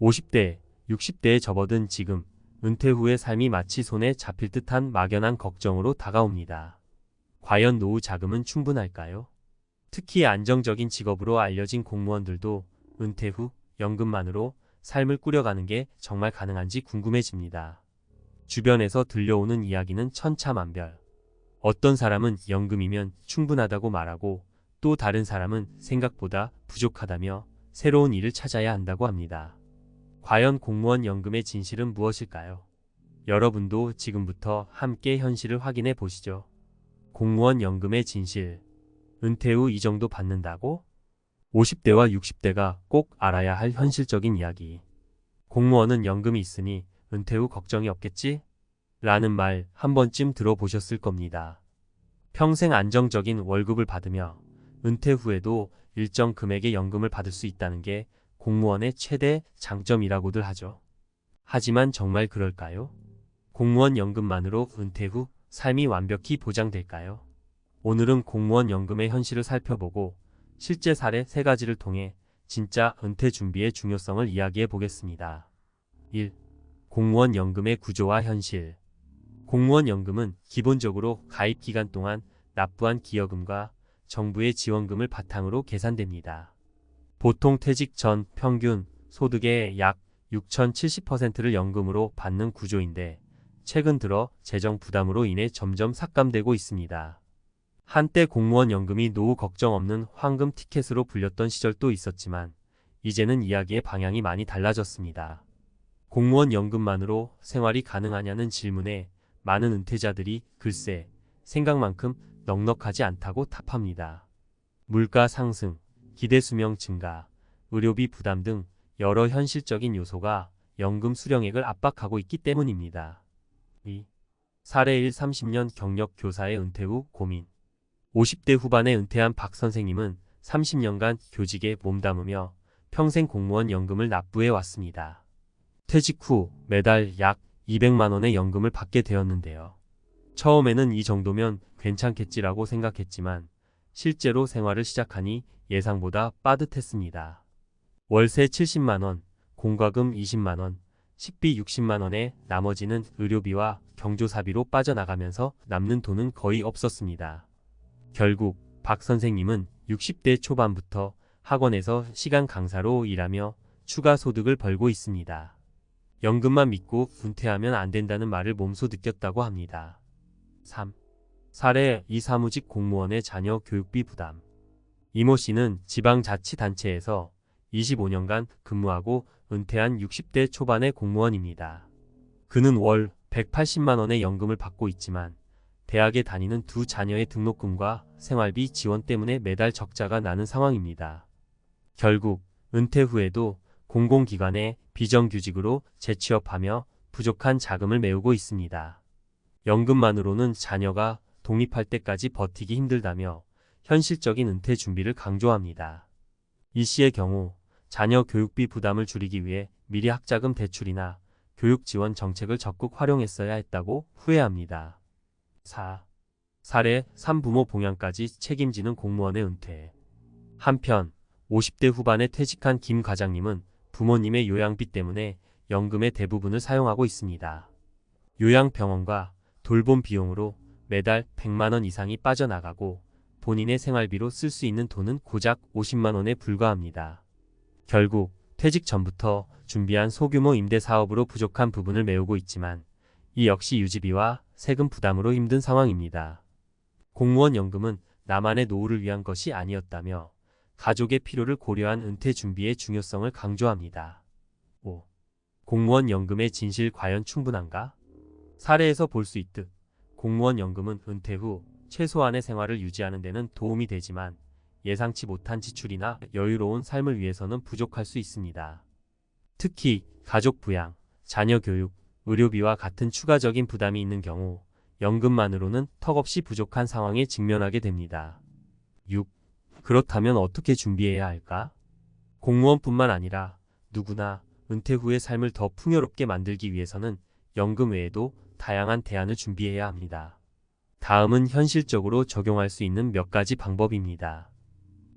50대, 60대에 접어든 지금 은퇴 후의 삶이 마치 손에 잡힐 듯한 막연한 걱정으로 다가옵니다. 과연 노후 자금은 충분할까요? 특히 안정적인 직업으로 알려진 공무원들도 은퇴 후 연금만으로 삶을 꾸려가는 게 정말 가능한지 궁금해집니다. 주변에서 들려오는 이야기는 천차만별. 어떤 사람은 연금이면 충분하다고 말하고 또 다른 사람은 생각보다 부족하다며 새로운 일을 찾아야 한다고 합니다. 과연 공무원 연금의 진실은 무엇일까요? 여러분도 지금부터 함께 현실을 확인해 보시죠. 공무원 연금의 진실. 은퇴 후 이 정도 받는다고? 50대와 60대가 꼭 알아야 할 현실적인 이야기. 공무원은 연금이 있으니 은퇴 후 걱정이 없겠지? 라는 말 한 번쯤 들어보셨을 겁니다. 평생 안정적인 월급을 받으며 은퇴 후에도 일정 금액의 연금을 받을 수 있다는 게 공무원의 최대 장점이라고들 하죠. 하지만 정말 그럴까요? 공무원 연금만으로 은퇴 후 삶이 완벽히 보장될까요? 오늘은 공무원 연금의 현실을 살펴보고 실제 사례 3가지를 통해 진짜 은퇴 준비의 중요성을 이야기해 보겠습니다. 1. 공무원 연금의 구조와 현실. 공무원 연금은 기본적으로 가입 기간 동안 납부한 기여금과 정부의 지원금을 바탕으로 계산됩니다. 보통 퇴직 전 평균 소득의 약 6,070%를 연금으로 받는 구조인데 최근 들어 재정 부담으로 인해 점점 삭감되고 있습니다. 한때 공무원 연금이 노후 걱정 없는 황금 티켓으로 불렸던 시절도 있었지만 이제는 이야기의 방향이 많이 달라졌습니다. 공무원 연금만으로 생활이 가능하냐는 질문에 많은 은퇴자들이 글쎄 생각만큼 넉넉하지 않다고 답합니다. 물가 상승, 기대 수명 증가, 의료비 부담 등 여러 현실적인 요소가 연금 수령액을 압박하고 있기 때문입니다. 2. 사례 1. 30년 경력 교사의 은퇴 후 고민. 50대 후반에 은퇴한 박 선생님은 30년간 교직에 몸담으며 평생 공무원 연금을 납부해 왔습니다. 퇴직 후 매달 약 200만 원의 연금을 받게 되었는데요. 처음에는 이 정도면 괜찮겠지라고 생각했지만 실제로 생활을 시작하니 예상보다 빠듯했습니다. 월세 70만 원, 공과금 20만 원, 식비 60만 원에 나머지는 의료비와 경조사비로 빠져나가면서 남는 돈은 거의 없었습니다. 결국 박 선생님은 60대 초반부터 학원에서 시간 강사로 일하며 추가 소득을 벌고 있습니다. 연금만 믿고 은퇴하면 안 된다는 말을 몸소 느꼈다고 합니다. 3. 사례 2. 사무직 공무원의 자녀 교육비 부담. 이모 씨는 지방자치단체에서 25년간 근무하고 은퇴한 60대 초반의 공무원입니다. 그는 월 180만 원의 연금을 받고 있지만 대학에 다니는 2 자녀의 등록금과 생활비 지원 때문에 매달 적자가 나는 상황입니다. 결국 은퇴 후에도 공공기관에 비정규직으로 재취업하며 부족한 자금을 메우고 있습니다. 연금만으로는 자녀가 독립할 때까지 버티기 힘들다며 현실적인 은퇴 준비를 강조합니다. 이 씨의 경우 자녀 교육비 부담을 줄이기 위해 미리 학자금 대출이나 교육 지원 정책을 적극 활용했어야 했다고 후회합니다. 4. 사례 3. 부모 봉양까지 책임지는 공무원의 은퇴. 한편 50대 후반에 퇴직한 김 과장님은 부모님의 요양비 때문에 연금의 대부분을 사용하고 있습니다. 요양병원과 돌봄 비용으로 매달 100만 원 이상이 빠져나가고 본인의 생활비로 쓸 수 있는 돈은 고작 50만 원에 불과합니다. 결국 퇴직 전부터 준비한 소규모 임대 사업으로 부족한 부분을 메우고 있지만 이 역시 유지비와 세금 부담으로 힘든 상황입니다. 공무원 연금은 나만의 노후를 위한 것이 아니었다며 가족의 필요를 고려한 은퇴 준비의 중요성을 강조합니다. 5. 공무원 연금의 진실 과연 충분한가? 사례에서 볼 수 있듯 공무원 연금은 은퇴 후 최소한의 생활을 유지하는 데는 도움이 되지만 예상치 못한 지출이나 여유로운 삶을 위해서는 부족할 수 있습니다. 특히 가족 부양, 자녀 교육, 의료비와 같은 추가적인 부담이 있는 경우 연금만으로는 턱없이 부족한 상황에 직면하게 됩니다. 6. 그렇다면 어떻게 준비해야 할까? 공무원뿐만 아니라 누구나 은퇴 후의 삶을 더 풍요롭게 만들기 위해서는 연금 외에도 다양한 대안을 준비해야 합니다. 다음은 현실적으로 적용할 수 있는 몇 가지 방법입니다.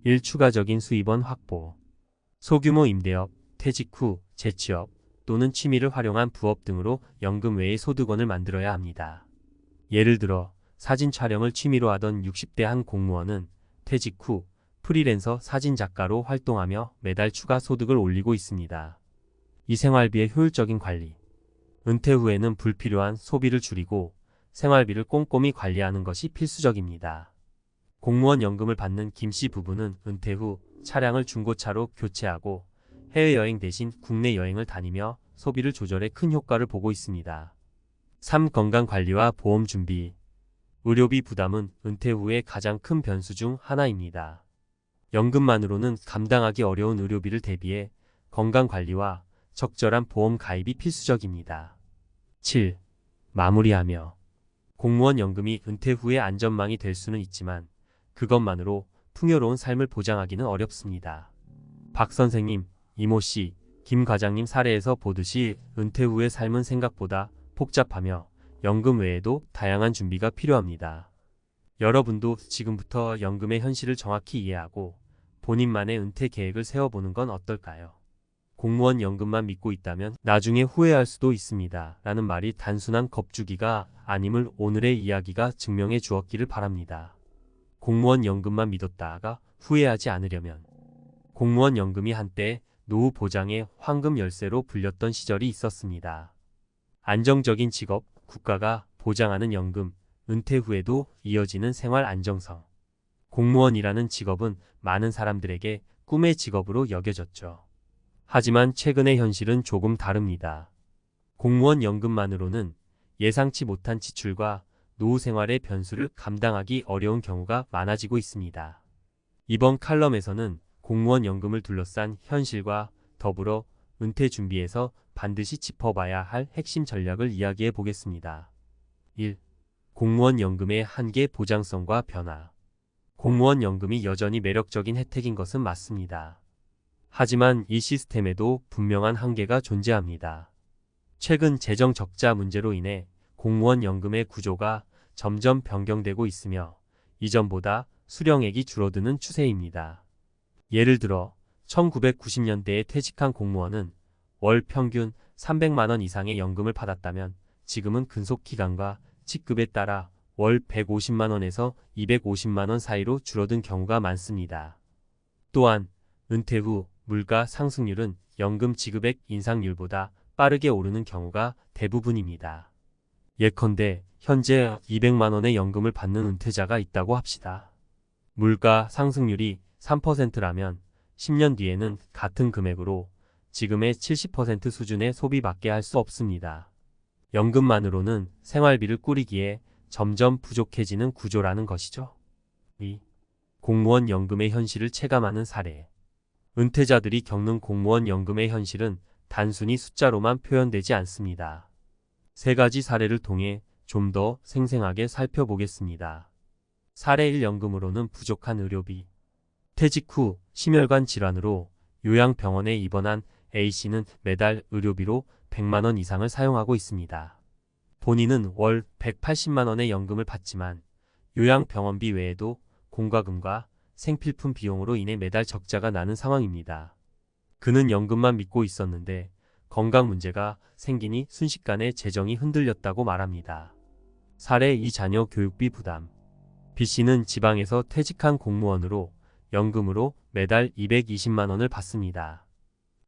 1. 추가적인 수입원 확보. 소규모 임대업, 퇴직 후 재취업 또는 취미를 활용한 부업 등으로 연금 외의 소득원을 만들어야 합니다. 예를 들어 사진 촬영을 취미로 하던 60대 한 공무원은 퇴직 후 프리랜서 사진작가로 활동하며 매달 추가 소득을 올리고 있습니다. 이 생활비의 효율적인 관리. 은퇴 후에는 불필요한 소비를 줄이고 생활비를 꼼꼼히 관리하는 것이 필수적입니다. 공무원 연금을 받는 김 씨 부부는 은퇴 후 차량을 중고차로 교체하고 해외여행 대신 국내 여행을 다니며 소비를 조절해 큰 효과를 보고 있습니다. 3. 건강관리와 보험 준비. 의료비 부담은 은퇴 후의 가장 큰 변수 중 하나입니다. 연금만으로는 감당하기 어려운 의료비를 대비해 건강관리와 적절한 보험 가입이 필수적입니다. 7. 마무리하며. 공무원 연금이 은퇴 후의 안전망이 될 수는 있지만 그것만으로 풍요로운 삶을 보장하기는 어렵습니다. 박 선생님, 이모 씨, 김 과장님 사례에서 보듯이 은퇴 후의 삶은 생각보다 복잡하며 연금 외에도 다양한 준비가 필요합니다. 여러분도 지금부터 연금의 현실을 정확히 이해하고 본인만의 은퇴 계획을 세워보는 건 어떨까요? 공무원 연금만 믿고 있다면 나중에 후회할 수도 있습니다. 라는 말이 단순한 겁주기가 아님을 오늘의 이야기가 증명해 주었기를 바랍니다. 공무원 연금만 믿었다가 후회하지 않으려면. 공무원 연금이 한때 노후 보장의 황금 열쇠로 불렸던 시절이 있었습니다. 안정적인 직업, 국가가 보장하는 연금, 은퇴 후에도 이어지는 생활 안정성. 공무원이라는 직업은 많은 사람들에게 꿈의 직업으로 여겨졌죠. 하지만 최근의 현실은 조금 다릅니다. 공무원 연금만으로는 예상치 못한 지출과 노후 생활의 변수를 감당하기 어려운 경우가 많아지고 있습니다. 이번 칼럼에서는 공무원 연금을 둘러싼 현실과 더불어 은퇴 준비에서 반드시 짚어봐야 할 핵심 전략을 이야기해 보겠습니다. 1. 공무원 연금의 한계 보장성과 변화. 공무원 연금이 여전히 매력적인 혜택인 것은 맞습니다. 하지만 이 시스템에도 분명한 한계가 존재합니다. 최근 재정 적자 문제로 인해 공무원 연금의 구조가 점점 변경되고 있으며 이전보다 수령액이 줄어드는 추세입니다. 예를 들어 1990년대에 퇴직한 공무원은 월 평균 300만 원 이상의 연금을 받았다면 지금은 근속 기간과 직급에 따라 월 150만 원에서 250만 원 사이로 줄어든 경우가 많습니다. 또한 은퇴 후 물가 상승률은 연금 지급액 인상률보다 빠르게 오르는 경우가 대부분입니다. 예컨대 현재 200만 원의 연금을 받는 은퇴자가 있다고 합시다. 물가 상승률이 3%라면 10년 뒤에는 같은 금액으로 지금의 70% 수준의 소비밖에 할 수 없습니다. 연금만으로는 생활비를 꾸리기에 점점 부족해지는 구조라는 것이죠. 2. 공무원 연금의 현실을 체감하는 사례. 은퇴자들이 겪는 공무원 연금의 현실은 단순히 숫자로만 표현되지 않습니다. 세 가지 사례를 통해 좀 더 생생하게 살펴보겠습니다. 사례 1. 연금으로는 부족한 의료비. 퇴직 후 심혈관 질환으로 요양병원에 입원한 A씨는 매달 의료비로 100만 원 이상을 사용하고 있습니다. 본인은 월 180만 원의 연금을 받지만 요양병원비 외에도 공과금과 생필품 비용으로 인해 매달 적자가 나는 상황입니다. 그는 연금만 믿고 있었는데 건강 문제가 생기니 순식간에 재정이 흔들렸다고 말합니다. 사례 2. 자녀 교육비 부담. B씨는 지방에서 퇴직한 공무원으로 연금으로 매달 220만 원을 받습니다.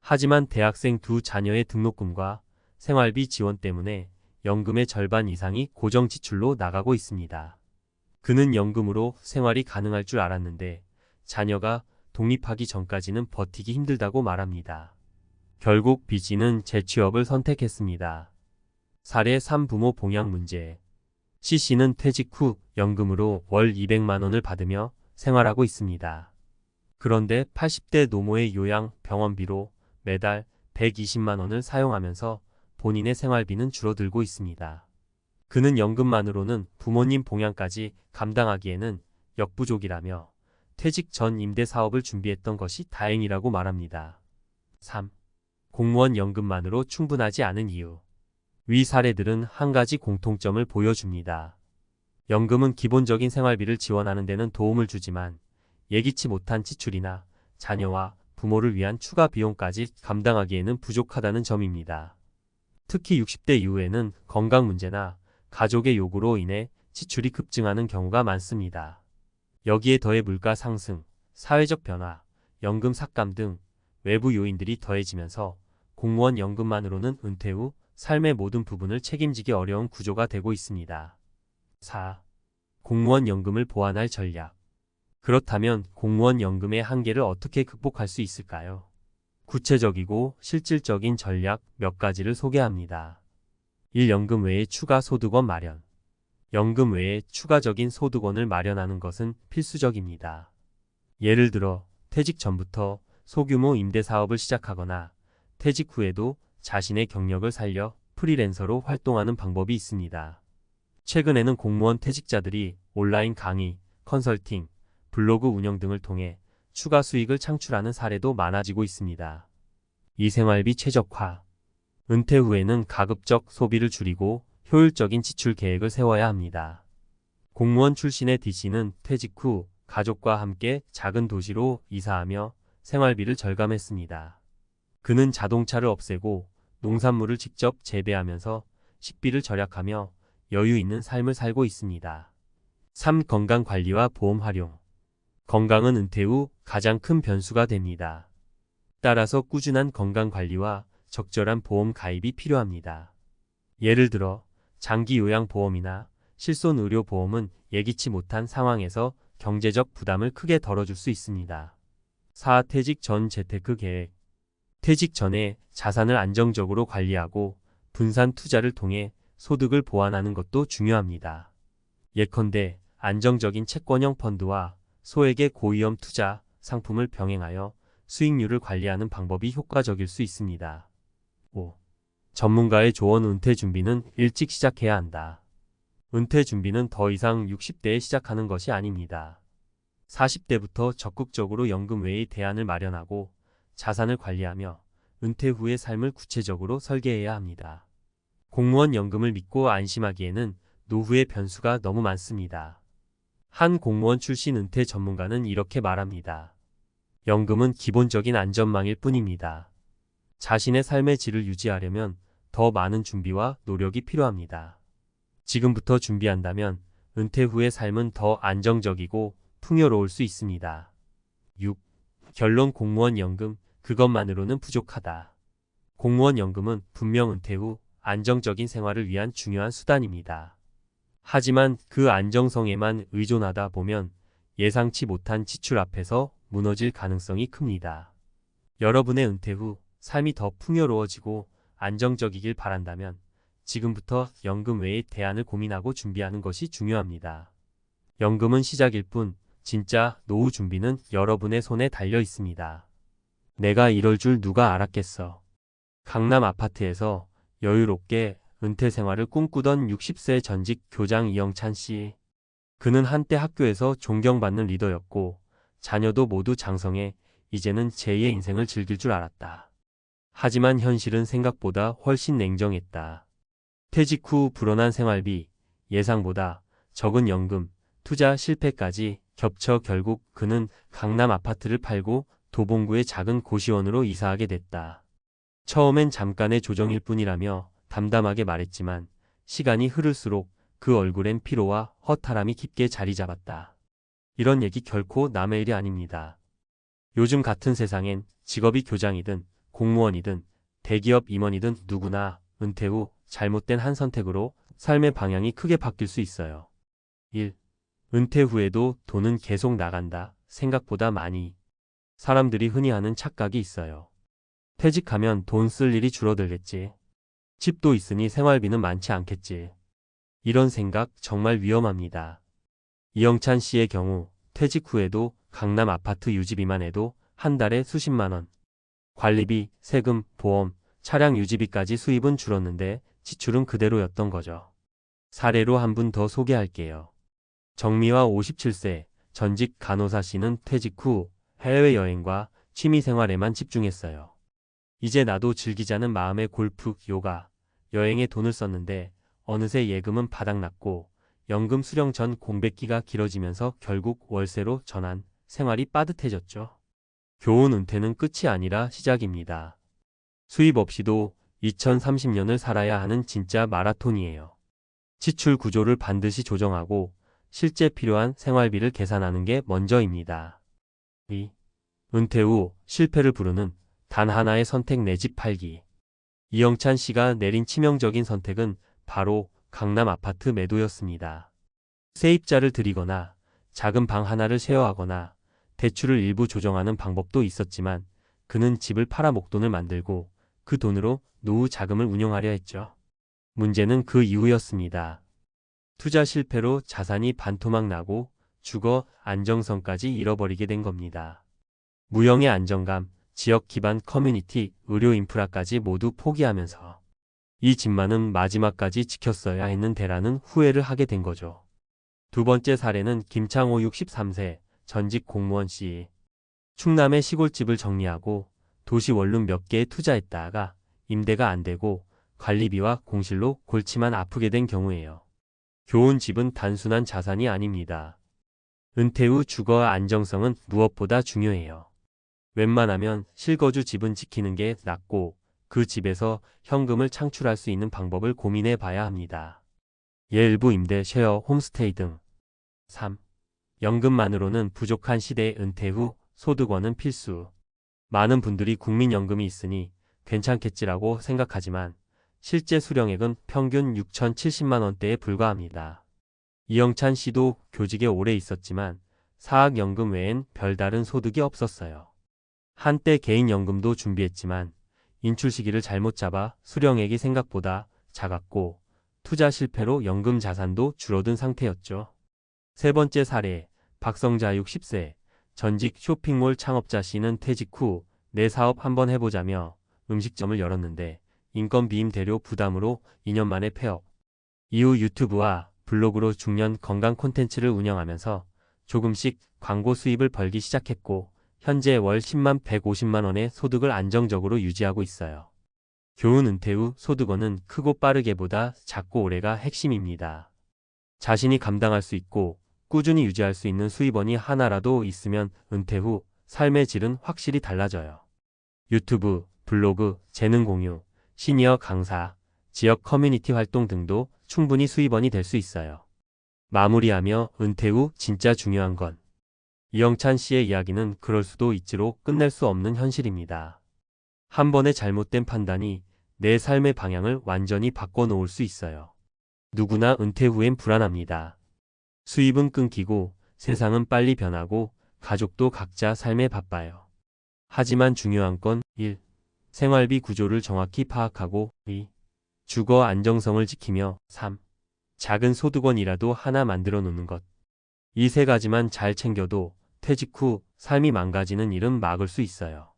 하지만 대학생 두 자녀의 등록금과 생활비 지원 때문에 연금의 절반 이상이 고정 지출로 나가고 있습니다. 그는 연금으로 생활이 가능할 줄 알았는데 자녀가 독립하기 전까지는 버티기 힘들다고 말합니다. 결국 B씨는 재취업을 선택했습니다. 사례 3. 부모 봉양 문제. C씨는 퇴직 후 연금으로 월 200만 원을 받으며 생활하고 있습니다. 그런데 80대 노모의 요양 병원비로 매달 120만 원을 사용하면서 본인의 생활비는 줄어들고 있습니다. 그는 연금만으로는 부모님 봉양까지 감당하기에는 역부족이라며 퇴직 전 임대 사업을 준비했던 것이 다행이라고 말합니다. 3. 공무원 연금만으로 충분하지 않은 이유. 위 사례들은 한 가지 공통점을 보여줍니다. 연금은 기본적인 생활비를 지원하는 데는 도움을 주지만 예기치 못한 지출이나 자녀와 부모를 위한 추가 비용까지 감당하기에는 부족하다는 점입니다. 특히 60대 이후에는 건강 문제나 가족의 요구로 인해 지출이 급증하는 경우가 많습니다. 여기에 더해 물가 상승, 사회적 변화, 연금 삭감 등 외부 요인들이 더해지면서 공무원 연금만으로는 은퇴 후 삶의 모든 부분을 책임지기 어려운 구조가 되고 있습니다. 4. 공무원 연금을 보완할 전략. 그렇다면 공무원 연금의 한계를 어떻게 극복할 수 있을까요? 구체적이고 실질적인 전략 몇 가지를 소개합니다. 1. 연금 외에 추가 소득원 마련. 연금 외에 추가적인 소득원을 마련하는 것은 필수적입니다. 예를 들어 퇴직 전부터 소규모 임대 사업을 시작하거나 퇴직 후에도 자신의 경력을 살려 프리랜서로 활동하는 방법이 있습니다. 최근에는 공무원 퇴직자들이 온라인 강의, 컨설팅, 블로그 운영 등을 통해 추가 수익을 창출하는 사례도 많아지고 있습니다. 이 생활비 최적화. 은퇴 후에는 가급적 소비를 줄이고 효율적인 지출 계획을 세워야 합니다. 공무원 출신의 D씨는 퇴직 후 가족과 함께 작은 도시로 이사하며 생활비를 절감했습니다. 그는 자동차를 없애고 농산물을 직접 재배하면서 식비를 절약하며 여유 있는 삶을 살고 있습니다. 3. 건강관리와 보험 활용. 건강은 은퇴 후 가장 큰 변수가 됩니다. 따라서 꾸준한 건강관리와 적절한 보험 가입이 필요합니다. 예를 들어 장기 요양보험이나 실손의료보험은 예기치 못한 상황에서 경제적 부담을 크게 덜어줄 수 있습니다. 4. 퇴직 전 재테크 계획. 퇴직 전에 자산을 안정적으로 관리하고 분산 투자를 통해 소득을 보완하는 것도 중요합니다. 예컨대 안정적인 채권형 펀드와 소액의 고위험 투자 상품을 병행하여 수익률을 관리하는 방법이 효과적일 수 있습니다. 5. 전문가의 조언. 은퇴 준비는 일찍 시작해야 한다. 은퇴 준비는 더 이상 60대에 시작하는 것이 아닙니다. 40대부터 적극적으로 연금 외의 대안을 마련하고 자산을 관리하며 은퇴 후의 삶을 구체적으로 설계해야 합니다. 공무원 연금을 믿고 안심하기에는 노후의 변수가 너무 많습니다. 한 공무원 출신 은퇴 전문가는 이렇게 말합니다. 연금은 기본적인 안전망일 뿐입니다. 자신의 삶의 질을 유지하려면 더 많은 준비와 노력이 필요합니다. 지금부터 준비한다면 은퇴 후의 삶은 더 안정적이고 풍요로울 수 있습니다. 6. 결론. 공무원 연금, 그것만으로는 부족하다. 공무원 연금은 분명 은퇴 후 안정적인 생활을 위한 중요한 수단입니다. 하지만 그 안정성에만 의존하다 보면 예상치 못한 지출 앞에서 무너질 가능성이 큽니다. 여러분의 은퇴 후 삶이 더 풍요로워지고 안정적이길 바란다면 지금부터 연금 외의 대안을 고민하고 준비하는 것이 중요합니다. 연금은 시작일 뿐 진짜 노후 준비는 여러분의 손에 달려 있습니다. 내가 이럴 줄 누가 알았겠어. 강남 아파트에서 여유롭게 은퇴 생활을 꿈꾸던 60세 전직 교장 이영찬 씨. 그는 한때 학교에서 존경받는 리더였고 자녀도 모두 장성해 이제는 제2의 인생을 즐길 줄 알았다. 하지만 현실은 생각보다 훨씬 냉정했다. 퇴직 후 불어난 생활비, 예상보다 적은 연금, 투자 실패까지 겹쳐 결국 그는 강남 아파트를 팔고 도봉구의 작은 고시원으로 이사하게 됐다. 처음엔 잠깐의 조정일 뿐이라며 담담하게 말했지만 시간이 흐를수록 그 얼굴엔 피로와 허탈함이 깊게 자리 잡았다. 이런 얘기 결코 남의 일이 아닙니다. 요즘 같은 세상엔 직업이 교장이든 공무원이든 대기업 임원이든 누구나 은퇴 후 잘못된 한 선택으로 삶의 방향이 크게 바뀔 수 있어요. 1. 은퇴 후에도 돈은 계속 나간다. 생각보다 많이. 사람들이 흔히 하는 착각이 있어요. 퇴직하면 돈 쓸 일이 줄어들겠지. 집도 있으니 생활비는 많지 않겠지. 이런 생각 정말 위험합니다. 이영찬 씨의 경우 퇴직 후에도 강남 아파트 유지비만 해도 한 달에 수십만 원. 관리비, 세금, 보험, 차량 유지비까지 수입은 줄었는데 지출은 그대로였던 거죠. 사례로 한 분 더 소개할게요. 정미화 57세 전직 간호사 씨는 퇴직 후 해외여행과 취미생활에만 집중했어요. 이제 나도 즐기자는 마음에 골프, 요가, 여행에 돈을 썼는데 어느새 예금은 바닥났고 연금 수령 전 공백기가 길어지면서 결국 월세로 전환, 생활이 빠듯해졌죠. 교훈 은퇴는 끝이 아니라 시작입니다. 수입 없이도 2030년을 살아야 하는 진짜 마라톤이에요. 지출 구조를 반드시 조정하고 실제 필요한 생활비를 계산하는 게 먼저입니다. 2. 은퇴 후 실패를 부르는 단 하나의 선택 내 집 팔기. 이영찬 씨가 내린 치명적인 선택은 바로 강남 아파트 매도였습니다. 세입자를 들이거나 작은 방 하나를 쉐어하거나 대출을 일부 조정하는 방법도 있었지만 그는 집을 팔아 목돈을 만들고 그 돈으로 노후 자금을 운용하려 했죠. 문제는 그 이후였습니다. 투자 실패로 자산이 반토막 나고 주거 안정성까지 잃어버리게 된 겁니다. 무형의 안정감, 지역 기반 커뮤니티, 의료 인프라까지 모두 포기하면서 이 집만은 마지막까지 지켰어야 했는데라는 후회를 하게 된 거죠. 두 번째 사례는 김창호 63세 전직 공무원 씨. 충남의 시골집을 정리하고 도시 원룸 몇 개에 투자했다가 임대가 안 되고 관리비와 공실로 골치만 아프게 된 경우예요. 좋은 집은 단순한 자산이 아닙니다. 은퇴 후 주거 안정성은 무엇보다 중요해요. 웬만하면 실거주 집은 지키는 게 낫고 그 집에서 현금을 창출할 수 있는 방법을 고민해 봐야 합니다. 예일부 임대, 쉐어, 홈스테이 등. 3. 연금만으로는 부족한 시대의 은퇴 후 소득원은 필수. 많은 분들이 국민연금이 있으니 괜찮겠지라고 생각하지만 실제 수령액은 평균 6,070만 원대에 불과합니다. 이영찬 씨도 교직에 오래 있었지만 사학연금 외엔 별다른 소득이 없었어요. 한때 개인연금도 준비했지만 인출 시기를 잘못 잡아 수령액이 생각보다 작았고 투자 실패로 연금 자산도 줄어든 상태였죠. 세 번째 사례, 박성자 60세, 전직 쇼핑몰 창업자 씨는 퇴직 후 내 사업 한번 해보자며 음식점을 열었는데 인건 비임 대료 부담으로 2년 만에 폐업. 이후 유튜브와 블로그로 중년 건강 콘텐츠를 운영하면서 조금씩 광고 수입을 벌기 시작했고 현재 월 10만 150만 원의 소득을 안정적으로 유지하고 있어요. 교훈 은퇴 후 소득원은 크고 빠르게보다 작고 오래가 핵심입니다. 자신이 감당할 수 있고 꾸준히 유지할 수 있는 수입원이 하나라도 있으면 은퇴 후 삶의 질은 확실히 달라져요. 유튜브, 블로그, 재능 공유, 시니어 강사, 지역 커뮤니티 활동 등도 충분히 수입원이 될 수 있어요. 마무리하며 은퇴 후 진짜 중요한 건 이영찬 씨의 이야기는 그럴 수도 있지로 끝낼 수 없는 현실입니다. 한 번의 잘못된 판단이 내 삶의 방향을 완전히 바꿔놓을 수 있어요. 누구나 은퇴 후엔 불안합니다. 수입은 끊기고 세상은 빨리 변하고 가족도 각자 삶에 바빠요. 하지만 중요한 건 1. 생활비 구조를 정확히 파악하고 2. 주거 안정성을 지키며 3. 작은 소득원이라도 하나 만들어 놓는 것. 이 세 가지만 잘 챙겨도 퇴직 후 삶이 망가지는 일은 막을 수 있어요.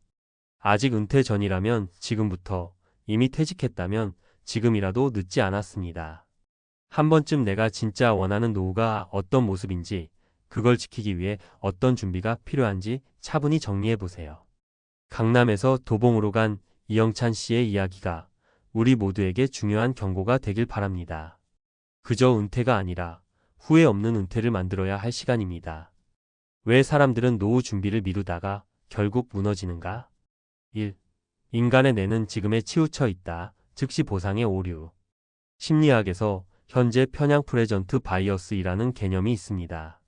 아직 은퇴 전이라면 지금부터, 이미 퇴직했다면 지금이라도 늦지 않았습니다. 한 번쯤 내가 진짜 원하는 노후가 어떤 모습인지, 그걸 지키기 위해 어떤 준비가 필요한지 차분히 정리해 보세요. 강남에서 도봉으로 간 이영찬 씨의 이야기가 우리 모두에게 중요한 경고가 되길 바랍니다. 그저 은퇴가 아니라 후회 없는 은퇴를 만들어야 할 시간입니다. 왜 사람들은 노후 준비를 미루다가 결국 무너지는가? 1. 인간의 뇌는 지금에 치우쳐 있다. 즉시 보상의 오류. 심리학에서 현재 편향 프레전트 바이어스이라는 개념이 있습니다.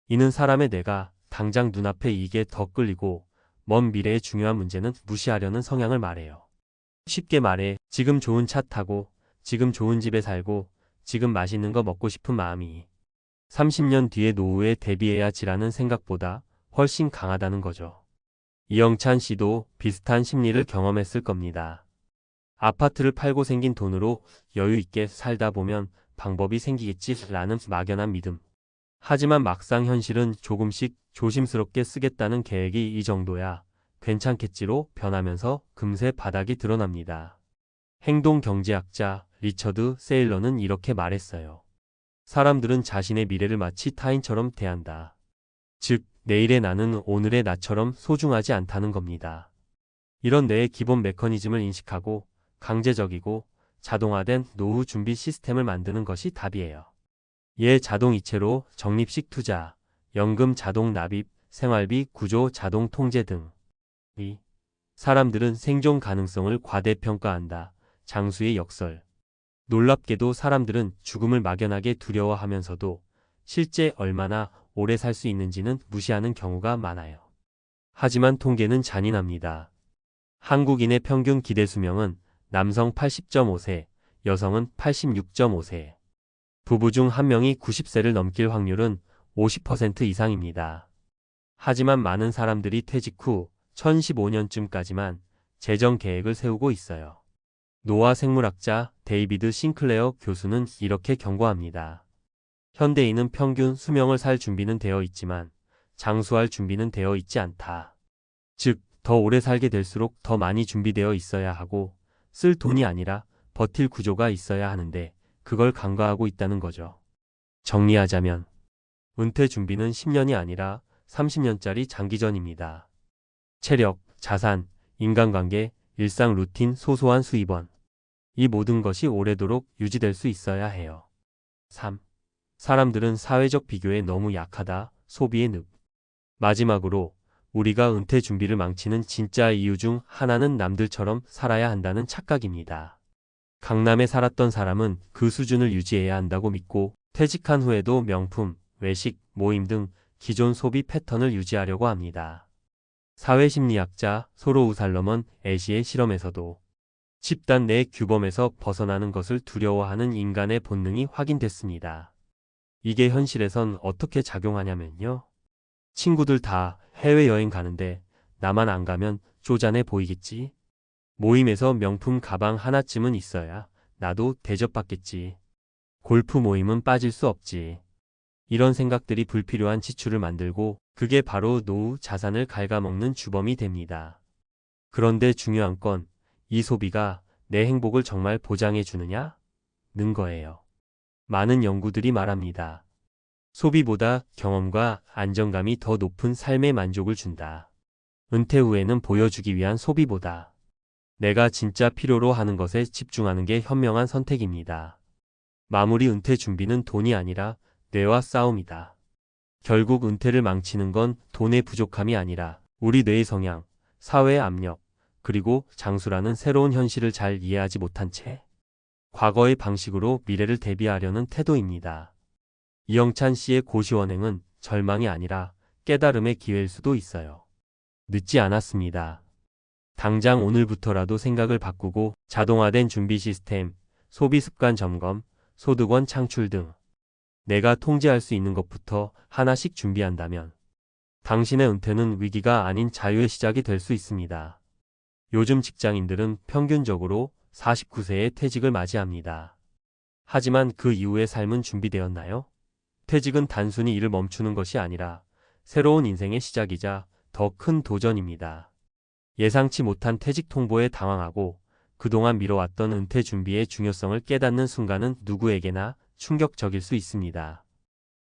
이는 사람의 뇌가 당장 눈앞에 이게 더 끌리고 먼 미래의 중요한 문제는 무시하려는 성향을 말해요. 쉽게 말해 지금 좋은 차 타고 지금 좋은 집에 살고 지금 맛있는 거 먹고 싶은 마음이 30년 뒤의 노후에 대비해야 지라는 생각보다 훨씬 강하다는 거죠. 이영찬 씨도 비슷한 심리를 경험했을 겁니다. 아파트를 팔고 생긴 돈으로 여유 있게 살다 보면 방법이 생기겠지라는 막연한 믿음. 하지만 막상 현실은 조금씩 조심스럽게 쓰겠다는 계획이 이 정도야 괜찮겠지로 변하면서 금세 바닥이 드러납니다. 행동경제학자 리처드 세일러는 이렇게 말했어요. 사람들은 자신의 미래를 마치 타인처럼 대한다. 즉, 내일의 나는 오늘의 나처럼 소중하지 않다는 겁니다. 이런 뇌의 기본 메커니즘을 인식하고 강제적이고 자동화된 노후 준비 시스템을 만드는 것이 답이에요. 자동이체로 적립식 투자, 연금 자동 납입, 생활비 구조 자동 통제 등 2. 사람들은 생존 가능성을 과대평가한다. 장수의 역설. 놀랍게도 사람들은 죽음을 막연하게 두려워하면서도 실제 얼마나 오래 살 수 있는지는 무시하는 경우가 많아요. 하지만 통계는 잔인합니다. 한국인의 평균 기대 수명은 남성 80.5세, 여성은 86.5세. 부부 중 한 명이 90세를 넘길 확률은 50% 이상입니다. 하지만 많은 사람들이 퇴직 후 1015년쯤까지만 재정 계획을 세우고 있어요. 노화 생물학자 데이비드 싱클레어 교수는 이렇게 경고합니다. 현대인은 평균 수명을 살 준비는 되어 있지만 장수할 준비는 되어 있지 않다. 즉, 더 오래 살게 될수록 더 많이 준비되어 있어야 하고 쓸 돈이 아니라 버틸 구조가 있어야 하는데 그걸 간과하고 있다는 거죠. 정리하자면 은퇴 준비는 10년이 아니라 30년짜리 장기전입니다. 체력, 자산, 인간관계, 일상 루틴, 소소한 수입원. 이 모든 것이 오래도록 유지될 수 있어야 해요. 3. 사람들은 사회적 비교에 너무 약하다. 소비의 늪. 마지막으로 우리가 은퇴 준비를 망치는 진짜 이유 중 하나는 남들처럼 살아야 한다는 착각입니다. 강남에 살았던 사람은 그 수준을 유지해야 한다고 믿고 퇴직한 후에도 명품, 외식, 모임 등 기존 소비 패턴을 유지하려고 합니다. 사회심리학자 소로우 살러먼 애시의 실험에서도 집단 내 규범에서 벗어나는 것을 두려워하는 인간의 본능이 확인됐습니다. 이게 현실에선 어떻게 작용하냐면요. 친구들 다 해외여행 가는데 나만 안 가면 쪼잔해 보이겠지? 모임에서 명품 가방 하나쯤은 있어야 나도 대접받겠지. 골프 모임은 빠질 수 없지. 이런 생각들이 불필요한 지출을 만들고 그게 바로 노후 자산을 갉아먹는 주범이 됩니다. 그런데 중요한 건 이 소비가 내 행복을 정말 보장해 주느냐? 는 거예요. 많은 연구들이 말합니다. 소비보다 경험과 안정감이 더 높은 삶의 만족을 준다. 은퇴 후에는 보여주기 위한 소비보다 내가 진짜 필요로 하는 것에 집중하는 게 현명한 선택입니다. 마무리 은퇴 준비는 돈이 아니라 뇌와 싸움이다. 결국 은퇴를 망치는 건 돈의 부족함이 아니라 우리 뇌의 성향, 사회의 압력, 그리고 장수라는 새로운 현실을 잘 이해하지 못한 채 과거의 방식으로 미래를 대비하려는 태도입니다. 이영찬 씨의 고시원행은 절망이 아니라 깨달음의 기회일 수도 있어요. 늦지 않았습니다. 당장 오늘부터라도 생각을 바꾸고 자동화된 준비 시스템, 소비 습관 점검, 소득원 창출 등 내가 통제할 수 있는 것부터 하나씩 준비한다면 당신의 은퇴는 위기가 아닌 자유의 시작이 될 수 있습니다. 요즘 직장인들은 평균적으로 49세에 퇴직을 맞이합니다. 하지만 그 이후의 삶은 준비되었나요? 퇴직은 단순히 일을 멈추는 것이 아니라 새로운 인생의 시작이자 더 큰 도전입니다. 예상치 못한 퇴직 통보에 당황하고 그동안 미뤄왔던 은퇴 준비의 중요성을 깨닫는 순간은 누구에게나 충격적일 수 있습니다.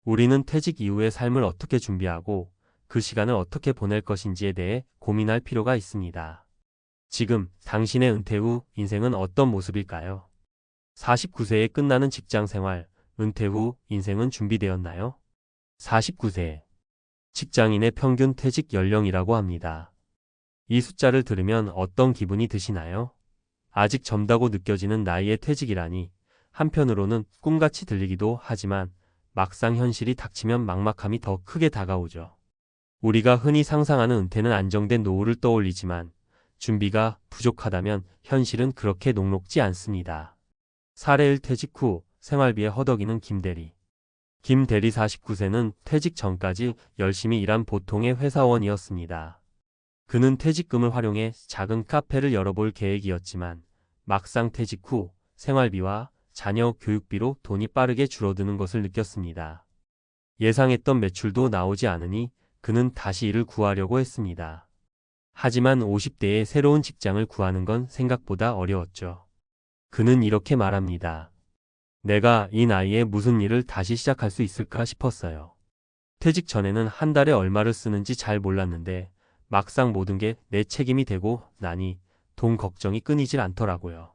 우리는 퇴직 이후의 삶을 어떻게 준비하고 그 시간을 어떻게 보낼 것인지에 대해 고민할 필요가 있습니다. 지금 당신의 은퇴 후 인생은 어떤 모습일까요? 49세에 끝나는 직장 생활, 은퇴 후 인생은 준비되었나요? 49세. 직장인의 평균 퇴직 연령이라고 합니다. 이 숫자를 들으면 어떤 기분이 드시나요? 아직 젊다고 느껴지는 나이의 퇴직이라니 한편으로는 꿈같이 들리기도 하지만 막상 현실이 닥치면 막막함이 더 크게 다가오죠. 우리가 흔히 상상하는 은퇴는 안정된 노후를 떠올리지만 준비가 부족하다면 현실은 그렇게 녹록지 않습니다. 사례 1 퇴직 후 생활비에 허덕이는 김대리. 김대리 49세는 퇴직 전까지 열심히 일한 보통의 회사원이었습니다. 그는 퇴직금을 활용해 작은 카페를 열어볼 계획이었지만 막상 퇴직 후 생활비와 자녀 교육비로 돈이 빠르게 줄어드는 것을 느꼈습니다. 예상했던 매출도 나오지 않으니 그는 다시 일을 구하려고 했습니다. 하지만 50대에 새로운 직장을 구하는 건 생각보다 어려웠죠. 그는 이렇게 말합니다. 내가 이 나이에 무슨 일을 다시 시작할 수 있을까 싶었어요. 퇴직 전에는 한 달에 얼마를 쓰는지 잘 몰랐는데 막상 모든 게 내 책임이 되고 나니 돈 걱정이 끊이질 않더라고요.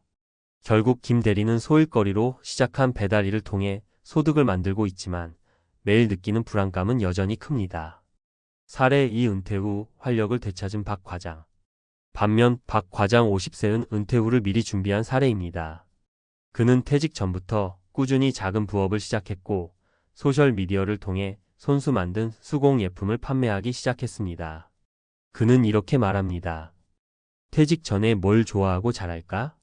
결국 김 대리는 소일거리로 시작한 배달 일을 통해 소득을 만들고 있지만 매일 느끼는 불안감은 여전히 큽니다. 사례 2 은퇴 후 활력을 되찾은 박 과장. 반면 박 과장 50세는 은퇴 후를 미리 준비한 사례입니다. 그는 퇴직 전부터 꾸준히 작은 부업을 시작했고 소셜미디어를 통해 손수 만든 수공 예품을 판매하기 시작했습니다. 그는 이렇게 말합니다. 퇴직 전에 뭘 좋아하고 잘할까?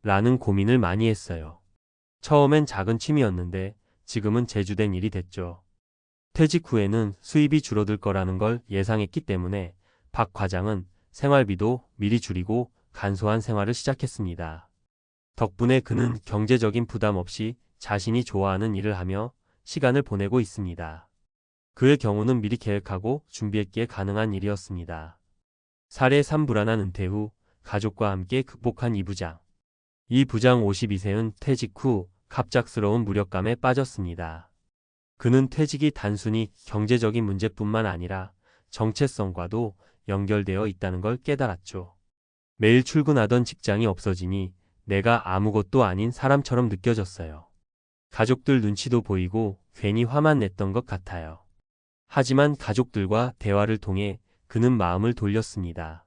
라는 고민을 많이 했어요. 처음엔 작은 취미였는데 지금은 제주된 일이 됐죠. 퇴직 후에는 수입이 줄어들 거라는 걸 예상했기 때문에 박 과장은 생활비도 미리 줄이고 간소한 생활을 시작했습니다. 덕분에 그는 경제적인 부담 없이 자신이 좋아하는 일을 하며 시간을 보내고 있습니다. 그의 경우는 미리 계획하고 준비했기에 가능한 일이었습니다. 사례 3. 불안한 은퇴 후 가족과 함께 극복한 이 부장. 이 부장 52세는 퇴직 후 갑작스러운 무력감에 빠졌습니다. 그는 퇴직이 단순히 경제적인 문제뿐만 아니라 정체성과도 연결되어 있다는 걸 깨달았죠. 매일 출근하던 직장이 없어지니 내가 아무것도 아닌 사람처럼 느껴졌어요. 가족들 눈치도 보이고 괜히 화만 냈던 것 같아요. 하지만 가족들과 대화를 통해 그는 마음을 돌렸습니다.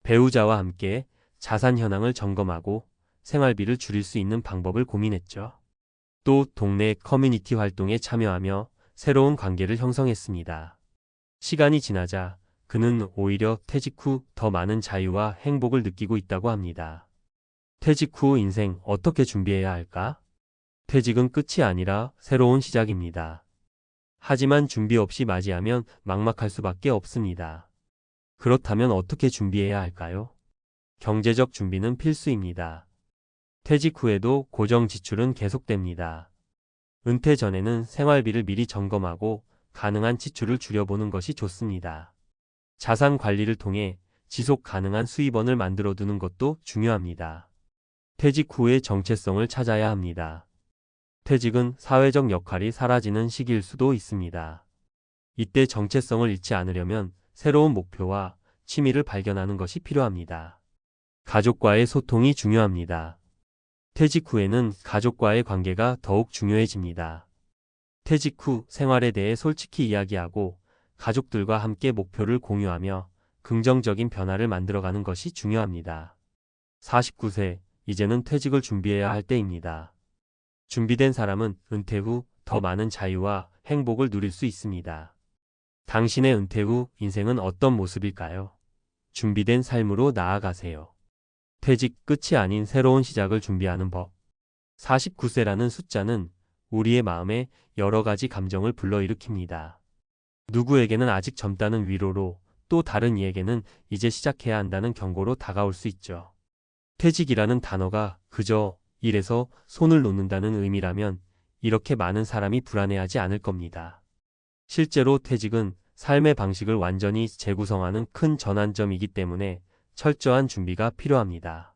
배우자와 함께 자산 현황을 점검하고 생활비를 줄일 수 있는 방법을 고민했죠. 또 동네 커뮤니티 활동에 참여하며 새로운 관계를 형성했습니다. 시간이 지나자 그는 오히려 퇴직 후 더 많은 자유와 행복을 느끼고 있다고 합니다. 퇴직 후 인생 어떻게 준비해야 할까? 퇴직은 끝이 아니라 새로운 시작입니다. 하지만 준비 없이 맞이하면 막막할 수밖에 없습니다. 그렇다면 어떻게 준비해야 할까요? 경제적 준비는 필수입니다. 퇴직 후에도 고정 지출은 계속됩니다. 은퇴 전에는 생활비를 미리 점검하고 가능한 지출을 줄여보는 것이 좋습니다. 자산 관리를 통해 지속 가능한 수입원을 만들어 두는 것도 중요합니다. 퇴직 후의 정체성을 찾아야 합니다. 퇴직은 사회적 역할이 사라지는 시기일 수도 있습니다. 이때 정체성을 잃지 않으려면 새로운 목표와 취미를 발견하는 것이 필요합니다. 가족과의 소통이 중요합니다. 퇴직 후에는 가족과의 관계가 더욱 중요해집니다. 퇴직 후 생활에 대해 솔직히 이야기하고 가족들과 함께 목표를 공유하며 긍정적인 변화를 만들어가는 것이 중요합니다. 49세, 이제는 퇴직을 준비해야 할 때입니다. 준비된 사람은 은퇴 후 더 많은 자유와 행복을 누릴 수 있습니다. 당신의 은퇴 후 인생은 어떤 모습일까요? 준비된 삶으로 나아가세요. 퇴직 끝이 아닌 새로운 시작을 준비하는 법. 49세라는 숫자는 우리의 마음에 여러 가지 감정을 불러일으킵니다. 누구에게는 아직 젊다는 위로로, 또 다른 이에게는 이제 시작해야 한다는 경고로 다가올 수 있죠. 퇴직이라는 단어가 그저 일에서 손을 놓는다는 의미라면 이렇게 많은 사람이 불안해하지 않을 겁니다. 실제로 퇴직은 삶의 방식을 완전히 재구성하는 큰 전환점이기 때문에 철저한 준비가 필요합니다.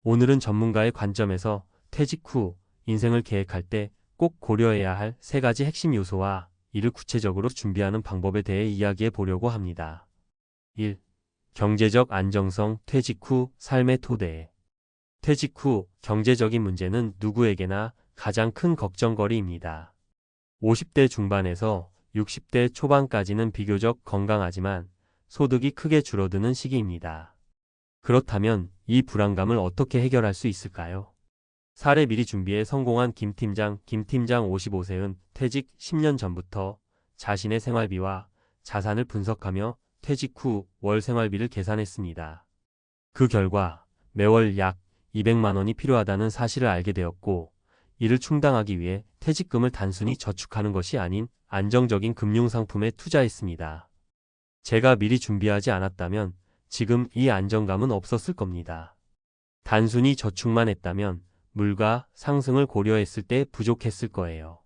오늘은 전문가의 관점에서 퇴직 후 인생을 계획할 때 꼭 고려해야 할 3가지 핵심 요소와 이를 구체적으로 준비하는 방법에 대해 이야기해 보려고 합니다. 1. 경제적 안정성. 퇴직 후 삶의 토대. 퇴직 후 경제적인 문제는 누구에게나 가장 큰 걱정거리입니다. 50대 중반에서 60대 초반까지는 비교적 건강하지만 소득이 크게 줄어드는 시기입니다. 그렇다면 이 불안감을 어떻게 해결할 수 있을까요? 사례 미리 준비에 성공한 김 팀장 55세는 퇴직 10년 전부터 자신의 생활비와 자산을 분석하며 퇴직 후 월 생활비를 계산했습니다. 그 결과 매월 약 200만 원이 필요하다는 사실을 알게 되었고, 이를 충당하기 위해 퇴직금을 단순히 저축하는 것이 아닌 안정적인 금융상품에 투자했습니다. 제가 미리 준비하지 않았다면 지금 이 안정감은 없었을 겁니다. 단순히 저축만 했다면 물가 상승을 고려했을 때 부족했을 거예요.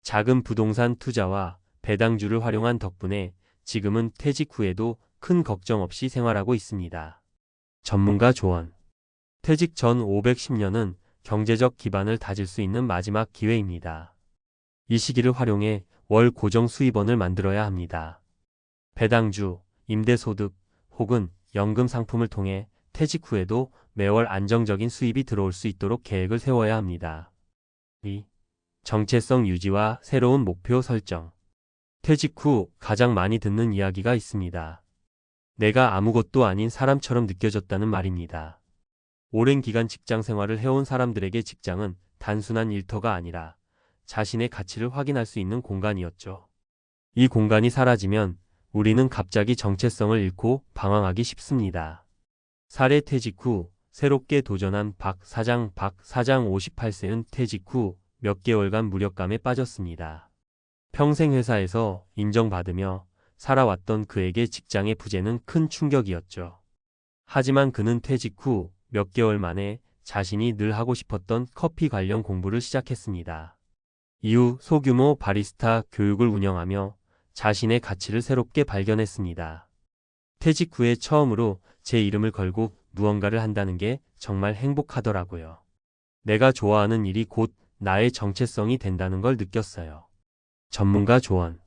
작은 부동산 투자와 배당주를 활용한 덕분에 지금은 퇴직 후에도 큰 걱정 없이 생활하고 있습니다. 전문가 조언. 퇴직 전 510년은 경제적 기반을 다질 수 있는 마지막 기회입니다. 이 시기를 활용해 월 고정 수입원을 만들어야 합니다. 배당주, 임대소득 혹은 연금 상품을 통해 퇴직 후에도 매월 안정적인 수입이 들어올 수 있도록 계획을 세워야 합니다. 2. 정체성 유지와 새로운 목표 설정. 퇴직 후 가장 많이 듣는 이야기가 있습니다. 내가 아무것도 아닌 사람처럼 느껴졌다는 말입니다. 오랜 기간 직장 생활을 해온 사람들에게 직장은 단순한 일터가 아니라 자신의 가치를 확인할 수 있는 공간이었죠. 이 공간이 사라지면 우리는 갑자기 정체성을 잃고 방황하기 쉽습니다. 사례 퇴직 후 새롭게 도전한 박 사장 58세는 퇴직 후 몇 개월간 무력감에 빠졌습니다. 평생 회사에서 인정받으며 살아왔던 그에게 직장의 부재는 큰 충격이었죠. 하지만 그는 퇴직 후 몇 개월 만에 자신이 늘 하고 싶었던 커피 관련 공부를 시작했습니다. 이후 소규모 바리스타 교육을 운영하며 자신의 가치를 새롭게 발견했습니다. 퇴직 후에 처음으로 제 이름을 걸고 무언가를 한다는 게 정말 행복하더라고요. 내가 좋아하는 일이 곧 나의 정체성이 된다는 걸 느꼈어요. 전문가 조언.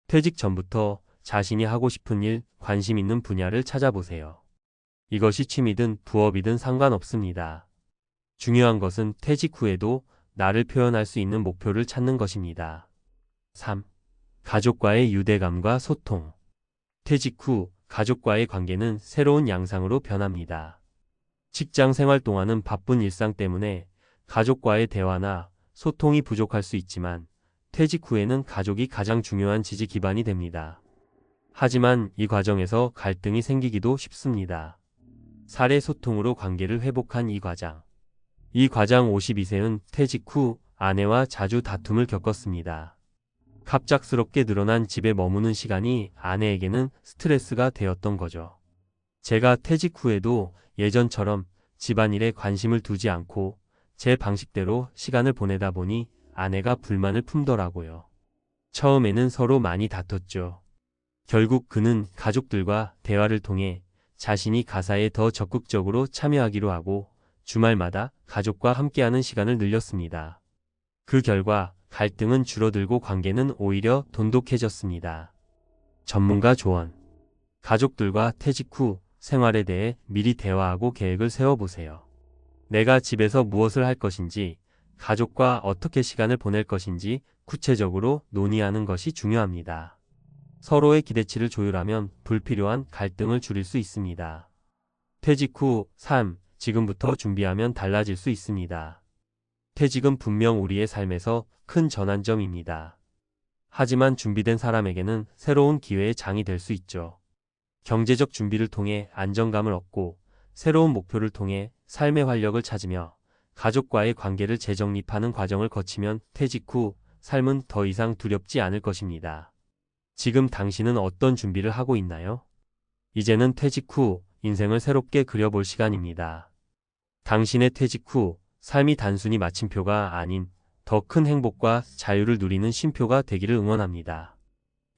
퇴직 전부터 자신이 하고 싶은 일, 관심 있는 분야를 찾아보세요. 이것이 취미든 부업이든 상관없습니다. 중요한 것은 퇴직 후에도 나를 표현할 수 있는 목표를 찾는 것입니다. 3. 가족과의 유대감과 소통. 퇴직 후 가족과의 관계는 새로운 양상으로 변합니다. 직장 생활 동안은 바쁜 일상 때문에 가족과의 대화나 소통이 부족할 수 있지만 퇴직 후에는 가족이 가장 중요한 지지 기반이 됩니다. 하지만 이 과정에서 갈등이 생기기도 쉽습니다. 사례 소통으로 관계를 회복한 이 과장. 이 과장 52세는 퇴직 후 아내와 자주 다툼을 겪었습니다. 갑작스럽게 늘어난 집에 머무는 시간이 아내에게는 스트레스가 되었던 거죠. 제가 퇴직 후에도 예전처럼 집안일에 관심을 두지 않고 제 방식대로 시간을 보내다 보니 아내가 불만을 품더라고요. 처음에는 서로 많이 다퉜죠. 결국 그는 가족들과 대화를 통해 자신이 가사에 더 적극적으로 참여하기로 하고 주말마다 가족과 함께하는 시간을 늘렸습니다. 그 결과 갈등은 줄어들고 관계는 오히려 돈독해졌습니다. 전문가 조언. 가족들과 퇴직 후 생활에 대해 미리 대화하고 계획을 세워보세요. 내가 집에서 무엇을 할 것인지, 가족과 어떻게 시간을 보낼 것인지 구체적으로 논의하는 것이 중요합니다. 서로의 기대치를 조율하면 불필요한 갈등을 줄일 수 있습니다. 퇴직 후 삶, 지금부터 준비하면 달라질 수 있습니다. 퇴직은 분명 우리의 삶에서 큰 전환점입니다. 하지만 준비된 사람에게는 새로운 기회의 장이 될 수 있죠. 경제적 준비를 통해 안정감을 얻고 새로운 목표를 통해 삶의 활력을 찾으며 가족과의 관계를 재정립하는 과정을 거치면 퇴직 후 삶은 더 이상 두렵지 않을 것입니다. 지금 당신은 어떤 준비를 하고 있나요? 이제는 퇴직 후 인생을 새롭게 그려볼 시간입니다. 당신의 퇴직 후 삶이 단순히 마침표가 아닌 더 큰 행복과 자유를 누리는 쉼표가 되기를 응원합니다.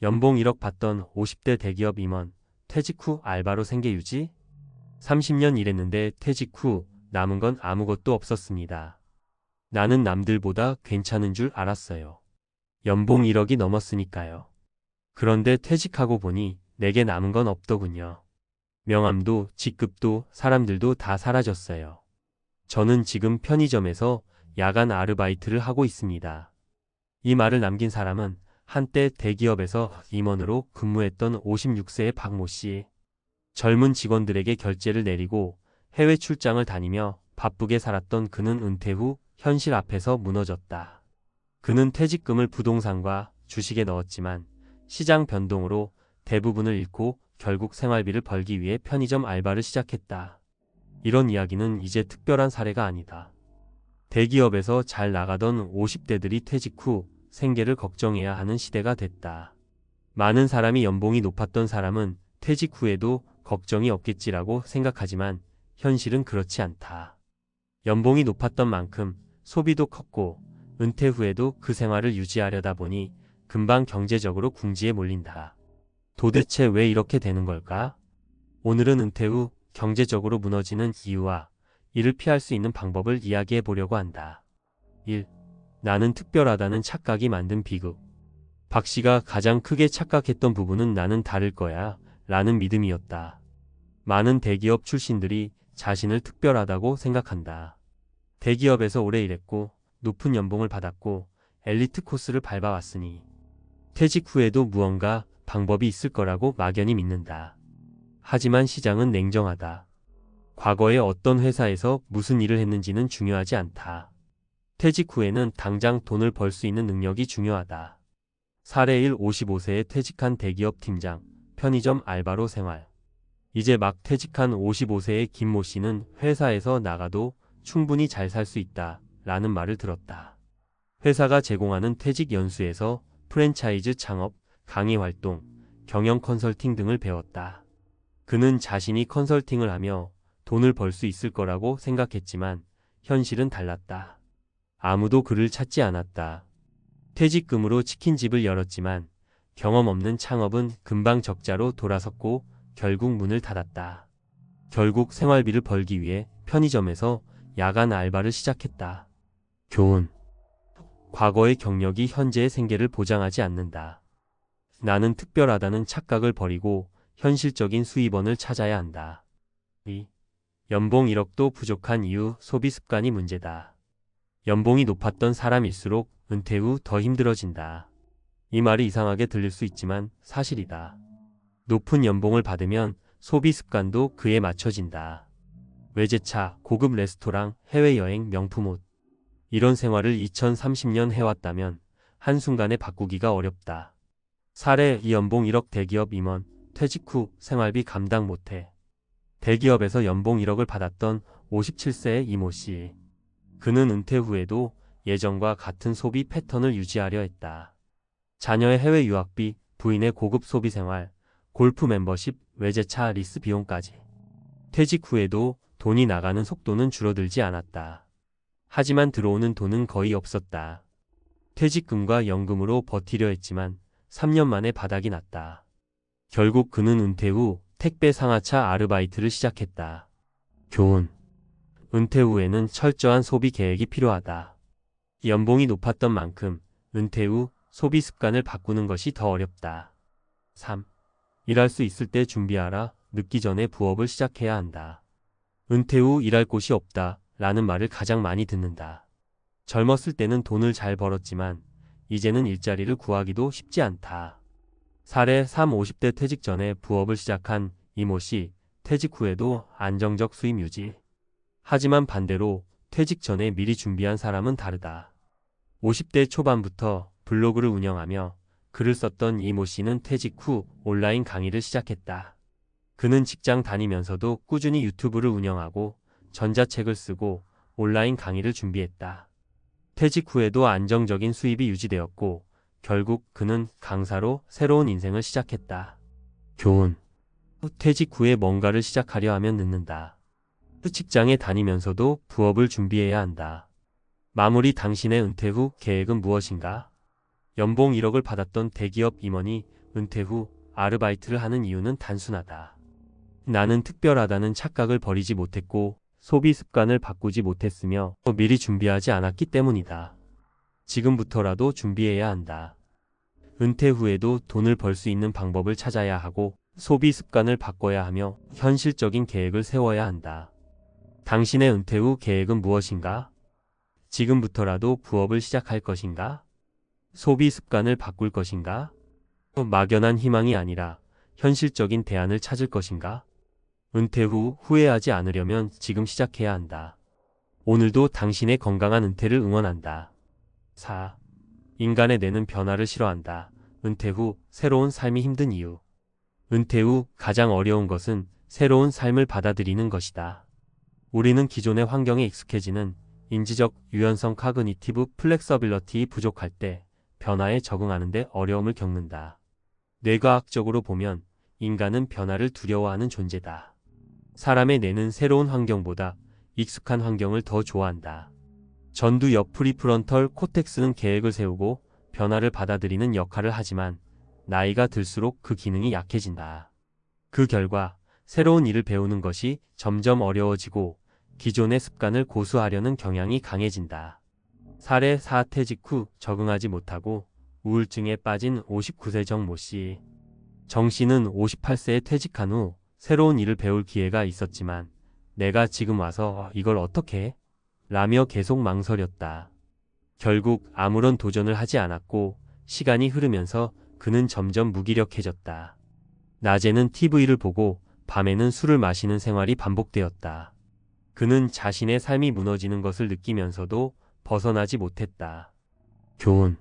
연봉 1억 받던 50대 대기업 임원, 퇴직 후 알바로 생계 유지? 30년 일했는데 퇴직 후 남은 건 아무것도 없었습니다. 나는 남들보다 괜찮은 줄 알았어요. 연봉 1억이 넘었으니까요. 그런데 퇴직하고 보니 내게 남은 건 없더군요. 명함도 직급도 사람들도 다 사라졌어요. 저는 지금 편의점에서 야간 아르바이트를 하고 있습니다. 이 말을 남긴 사람은 한때 대기업에서 임원으로 근무했던 56세의 박모 씨. 젊은 직원들에게 결제를 내리고 해외 출장을 다니며 바쁘게 살았던 그는 은퇴 후 현실 앞에서 무너졌다. 그는 퇴직금을 부동산과 주식에 넣었지만 시장 변동으로 대부분을 잃고 결국 생활비를 벌기 위해 편의점 알바를 시작했다. 이런 이야기는 이제 특별한 사례가 아니다. 대기업에서 잘 나가던 50대들이 퇴직 후 생계를 걱정해야 하는 시대가 됐다. 많은 사람이 연봉이 높았던 사람은 퇴직 후에도 걱정이 없겠지라고 생각하지만 현실은 그렇지 않다. 연봉이 높았던 만큼 소비도 컸고 은퇴 후에도 그 생활을 유지하려다 보니 금방 경제적으로 궁지에 몰린다. 도대체 왜 이렇게 되는 걸까? 오늘은 은퇴 후 경제적으로 무너지는 이유와 이를 피할 수 있는 방법을 이야기해 보려고 한다. 1. 나는 특별하다는 착각이 만든 비극. 박 씨가 가장 크게 착각했던 부분은 나는 다를 거야 라는 믿음이었다. 많은 대기업 출신들이 자신을 특별하다고 생각한다. 대기업에서 오래 일했고 높은 연봉을 받았고 엘리트 코스를 밟아왔으니 퇴직 후에도 무언가 방법이 있을 거라고 막연히 믿는다. 하지만 시장은 냉정하다. 과거에 어떤 회사에서 무슨 일을 했는지는 중요하지 않다. 퇴직 후에는 당장 돈을 벌 수 있는 능력이 중요하다. 사례 1. 55세에 퇴직한 대기업 팀장, 편의점 알바로 생활. 이제 막 퇴직한 55세의 김모 씨는 회사에서 나가도 충분히 잘 살 수 있다 라는 말을 들었다. 회사가 제공하는 퇴직 연수에서 프랜차이즈 창업, 강의 활동, 경영 컨설팅 등을 배웠다. 그는 자신이 컨설팅을 하며 돈을 벌 수 있을 거라고 생각했지만 현실은 달랐다. 아무도 그를 찾지 않았다. 퇴직금으로 치킨집을 열었지만 경험 없는 창업은 금방 적자로 돌아섰고 결국 문을 닫았다. 결국 생활비를 벌기 위해 편의점에서 야간 알바를 시작했다. 교훈. 과거의 경력이 현재의 생계를 보장하지 않는다. 나는 특별하다는 착각을 버리고 현실적인 수입원을 찾아야 한다. 2. 연봉 1억도 부족한 이유 소비 습관이 문제다. 연봉이 높았던 사람일수록 은퇴 후 더 힘들어진다. 이 말이 이상하게 들릴 수 있지만 사실이다. 높은 연봉을 받으면 소비 습관도 그에 맞춰진다. 외제차, 고급 레스토랑, 해외여행, 명품 옷. 이런 생활을 2030년 해왔다면 한순간에 바꾸기가 어렵다. 사례 이 연봉 1억 대기업 임원, 퇴직 후 생활비 감당 못해. 대기업에서 연봉 1억을 받았던 57세의 이모 씨. 그는 은퇴 후에도 예전과 같은 소비 패턴을 유지하려 했다. 자녀의 해외 유학비, 부인의 고급 소비 생활, 골프 멤버십, 외제차 리스 비용까지. 퇴직 후에도 돈이 나가는 속도는 줄어들지 않았다. 하지만 들어오는 돈은 거의 없었다. 퇴직금과 연금으로 버티려 했지만 3년 만에 바닥이 났다. 결국 그는 은퇴 후 택배 상하차 아르바이트를 시작했다. 교훈. 은퇴 후에는 철저한 소비 계획이 필요하다. 연봉이 높았던 만큼 은퇴 후 소비 습관을 바꾸는 것이 더 어렵다. 3. 일할 수 있을 때 준비하라. 늦기 전에 부업을 시작해야 한다. 은퇴 후 일할 곳이 없다 라는 말을 가장 많이 듣는다. 젊었을 때는 돈을 잘 벌었지만 이제는 일자리를 구하기도 쉽지 않다. 사례 3. 50대 퇴직 전에 부업을 시작한 이모 씨, 퇴직 후에도 안정적 수입 유지. 하지만 반대로 퇴직 전에 미리 준비한 사람은 다르다. 50대 초반부터 블로그를 운영하며 글을 썼던 이모 씨는 퇴직 후 온라인 강의를 시작했다. 그는 직장 다니면서도 꾸준히 유튜브를 운영하고 전자책을 쓰고 온라인 강의를 준비했다. 퇴직 후에도 안정적인 수입이 유지되었고 결국 그는 강사로 새로운 인생을 시작했다. 교훈. 퇴직 후에 뭔가를 시작하려 하면 늦는다. 직장에 다니면서도 부업을 준비해야 한다. 마무리. 당신의 은퇴 후 계획은 무엇인가? 연봉 1억을 받았던 대기업 임원이 은퇴 후 아르바이트를 하는 이유는 단순하다. 나는 특별하다는 착각을 버리지 못했고 소비 습관을 바꾸지 못했으며 미리 준비하지 않았기 때문이다. 지금부터라도 준비해야 한다. 은퇴 후에도 돈을 벌 수 있는 방법을 찾아야 하고 소비 습관을 바꿔야 하며 현실적인 계획을 세워야 한다. 당신의 은퇴 후 계획은 무엇인가? 지금부터라도 부업을 시작할 것인가? 소비 습관을 바꿀 것인가? 막연한 희망이 아니라 현실적인 대안을 찾을 것인가? 은퇴 후 후회하지 않으려면 지금 시작해야 한다. 오늘도 당신의 건강한 은퇴를 응원한다. 4. 인간의 뇌는 변화를 싫어한다. 은퇴 후 새로운 삶이 힘든 이유. 은퇴 후 가장 어려운 것은 새로운 삶을 받아들이는 것이다. 우리는 기존의 환경에 익숙해지는 인지적 유연성 카그니티브 플렉서빌러티 부족할 때 변화에 적응하는 데 어려움을 겪는다. 뇌과학적으로 보면 인간은 변화를 두려워하는 존재다. 사람의 뇌는 새로운 환경보다 익숙한 환경을 더 좋아한다. 전두 옆 프리프런털 코텍스는 계획을 세우고 변화를 받아들이는 역할을 하지만 나이가 들수록 그 기능이 약해진다. 그 결과 새로운 일을 배우는 것이 점점 어려워지고 기존의 습관을 고수하려는 경향이 강해진다. 사례 4. 퇴직 후 적응하지 못하고 우울증에 빠진 59세 정모 씨. 정 씨는 58세에 퇴직한 후 새로운 일을 배울 기회가 있었지만 내가 지금 와서 이걸 어떻게 해? 라며 계속 망설였다. 결국 아무런 도전을 하지 않았고 시간이 흐르면서 그는 점점 무기력해졌다. 낮에는 TV를 보고 밤에는 술을 마시는 생활이 반복되었다. 그는 자신의 삶이 무너지는 것을 느끼면서도 벗어나지 못했다. 교훈.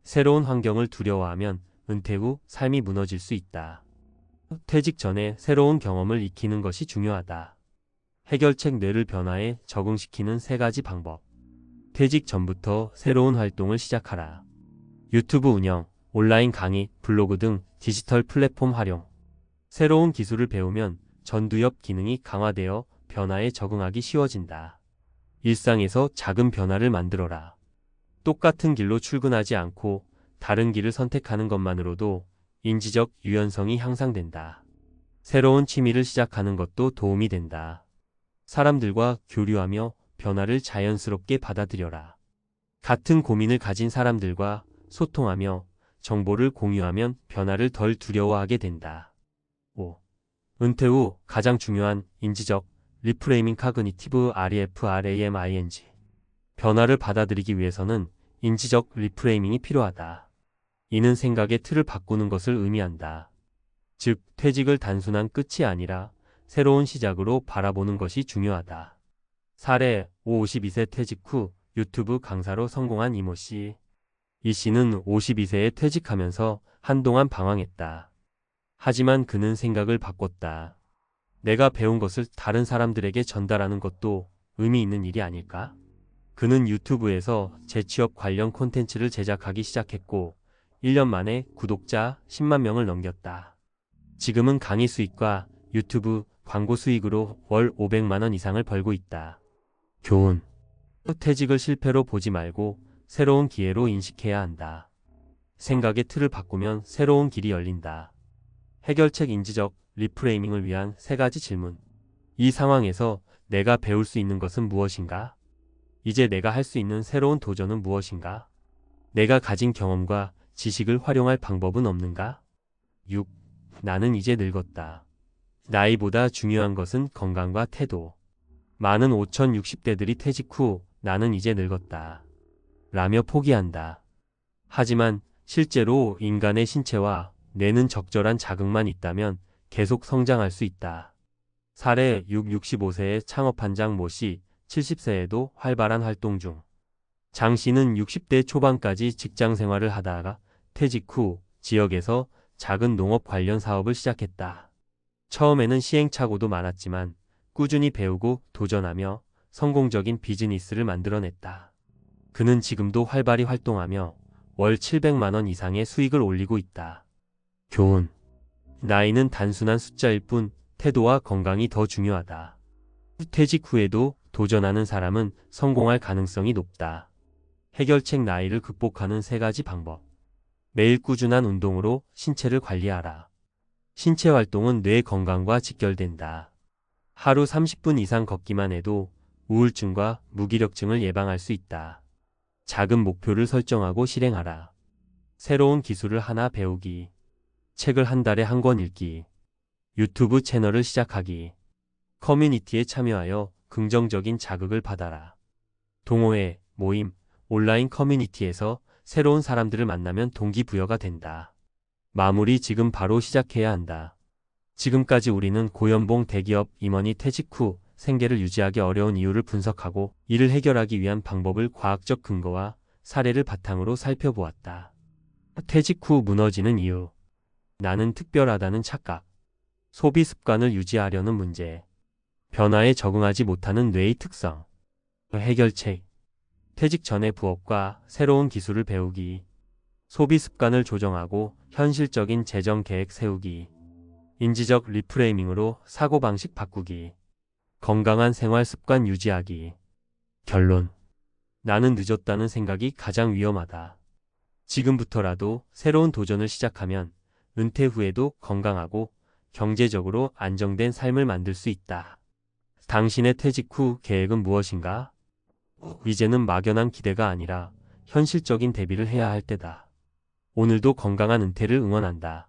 새로운 환경을 두려워하면 은퇴 후 삶이 무너질 수 있다. 퇴직 전에 새로운 경험을 익히는 것이 중요하다. 해결책 뇌를 변화에 적응시키는 3가지 방법. 퇴직 전부터 새로운 활동을 시작하라. 유튜브 운영, 온라인 강의, 블로그 등 디지털 플랫폼 활용. 새로운 기술을 배우면 전두엽 기능이 강화되어 변화에 적응하기 쉬워진다. 일상에서 작은 변화를 만들어라. 똑같은 길로 출근하지 않고 다른 길을 선택하는 것만으로도 인지적 유연성이 향상된다. 새로운 취미를 시작하는 것도 도움이 된다. 사람들과 교류하며 변화를 자연스럽게 받아들여라. 같은 고민을 가진 사람들과 소통하며 정보를 공유하면 변화를 덜 두려워하게 된다. 5. 은퇴 후 가장 중요한 인지적 리프레이밍 카그니티브 REFRAMING. 변화를 받아들이기 위해서는 인지적 리프레이밍이 필요하다. 이는 생각의 틀을 바꾸는 것을 의미한다. 즉, 퇴직을 단순한 끝이 아니라 새로운 시작으로 바라보는 것이 중요하다. 사례 52세 퇴직 후 유튜브 강사로 성공한 이모 씨. 이 씨는 52세에 퇴직하면서 한동안 방황했다. 하지만 그는 생각을 바꿨다. 내가 배운 것을 다른 사람들에게 전달하는 것도 의미 있는 일이 아닐까? 그는 유튜브에서 재취업 관련 콘텐츠를 제작하기 시작했고 1년 만에 구독자 10만 명을 넘겼다. 지금은 강의 수익과 유튜브 광고 수익으로 월 500만 원 이상을 벌고 있다. 교훈. 퇴직을 실패로 보지 말고 새로운 기회로 인식해야 한다. 생각의 틀을 바꾸면 새로운 길이 열린다. 해결책 인지적 리프레이밍을 위한 3가지 질문. 이 상황에서 내가 배울 수 있는 것은 무엇인가? 이제 내가 할 수 있는 새로운 도전은 무엇인가? 내가 가진 경험과 지식을 활용할 방법은 없는가? 6. 나는 이제 늙었다. 나이보다 중요한 것은 건강과 태도. 많은 5060대들이 퇴직 후 나는 이제 늙었다 라며 포기한다. 하지만 실제로 인간의 신체와 뇌는 적절한 자극만 있다면 계속 성장할 수 있다. 사례 65세에 창업한 장 모 씨, 70세에도 활발한 활동 중. 장 씨는 60대 초반까지 직장 생활을 하다가 퇴직 후 지역에서 작은 농업 관련 사업을 시작했다. 처음에는 시행착오도 많았지만 꾸준히 배우고 도전하며 성공적인 비즈니스를 만들어냈다. 그는 지금도 활발히 활동하며 월 700만 원 이상의 수익을 올리고 있다. 교훈. 나이는 단순한 숫자일 뿐 태도와 건강이 더 중요하다. 퇴직 후에도 도전하는 사람은 성공할 가능성이 높다. 해결책 나이를 극복하는 3가지 방법. 매일 꾸준한 운동으로 신체를 관리하라. 신체 활동은 뇌 건강과 직결된다. 하루 30분 이상 걷기만 해도 우울증과 무기력증을 예방할 수 있다. 작은 목표를 설정하고 실행하라. 새로운 기술을 하나 배우기. 책을 한 달에 한 권 읽기. 유튜브 채널을 시작하기. 커뮤니티에 참여하여 긍정적인 자극을 받아라. 동호회, 모임, 온라인 커뮤니티에서 새로운 사람들을 만나면 동기부여가 된다. 마무리. 지금 바로 시작해야 한다. 지금까지 우리는 고연봉 대기업 임원이 퇴직 후 생계를 유지하기 어려운 이유를 분석하고 이를 해결하기 위한 방법을 과학적 근거와 사례를 바탕으로 살펴보았다. 퇴직 후 무너지는 이유. 나는 특별하다는 착각. 소비 습관을 유지하려는 문제. 변화에 적응하지 못하는 뇌의 특성. 해결책. 퇴직 전에 부업과 새로운 기술을 배우기. 소비 습관을 조정하고 현실적인 재정 계획 세우기. 인지적 리프레이밍으로 사고방식 바꾸기. 건강한 생활 습관 유지하기. 결론. 나는 늦었다는 생각이 가장 위험하다. 지금부터라도 새로운 도전을 시작하면 은퇴 후에도 건강하고 경제적으로 안정된 삶을 만들 수 있다. 당신의 퇴직 후 계획은 무엇인가? 이제는 막연한 기대가 아니라 현실적인 대비를 해야 할 때다. 오늘도 건강한 은퇴를 응원한다.